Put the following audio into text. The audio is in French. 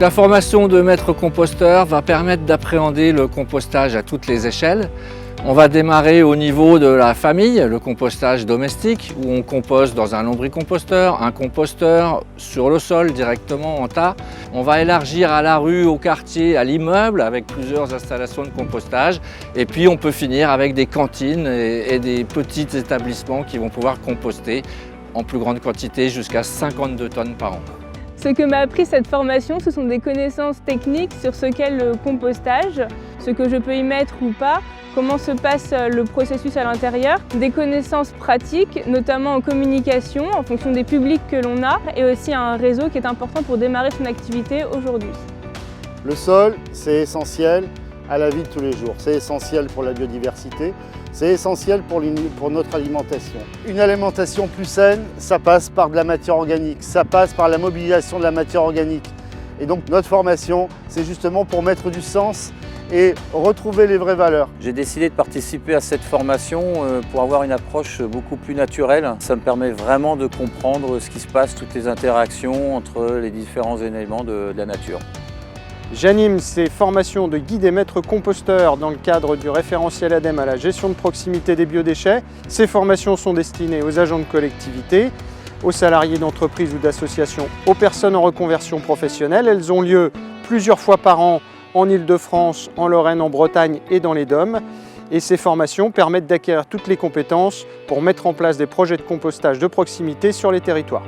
la formation de maître composteur va permettre d'appréhender le compostage à toutes les échelles. On va démarrer au niveau de la famille, le compostage domestique, où on compose dans un lombricomposteur, un composteur sur le sol directement en tas. On va élargir à la rue, au quartier, à l'immeuble avec plusieurs installations de compostage. Et puis on peut finir avec des cantines et des petits établissements qui vont pouvoir composter en plus grande quantité, jusqu'à 52 tonnes par an. Ce que m'a appris cette formation, ce sont des connaissances techniques sur ce qu'est le compostage, ce que je peux y mettre ou pas, comment se passe le processus à l'intérieur, des connaissances pratiques, notamment en communication, en fonction des publics que l'on a, et aussi un réseau qui est important pour démarrer son activité aujourd'hui. Le sol, c'est essentiel à la vie de tous les jours. C'est essentiel pour la biodiversité, c'est essentiel pour notre alimentation. Une alimentation plus saine, ça passe par de la matière organique, ça passe par la mobilisation de la matière organique. Et donc notre formation, c'est justement pour mettre du sens et retrouver les vraies valeurs. J'ai décidé de participer à cette formation pour avoir une approche beaucoup plus naturelle. Ça me permet vraiment de comprendre ce qui se passe, toutes les interactions entre les différents éléments de la nature. J'anime ces formations de guide et maître composteur dans le cadre du référentiel ADEME à la gestion de proximité des biodéchets. Ces formations sont destinées aux agents de collectivité, aux salariés d'entreprises ou d'associations, aux personnes en reconversion professionnelle. Elles ont lieu plusieurs fois par an en Île-de-France, en Lorraine, en Bretagne et dans les DOM. Et ces formations permettent d'acquérir toutes les compétences pour mettre en place des projets de compostage de proximité sur les territoires.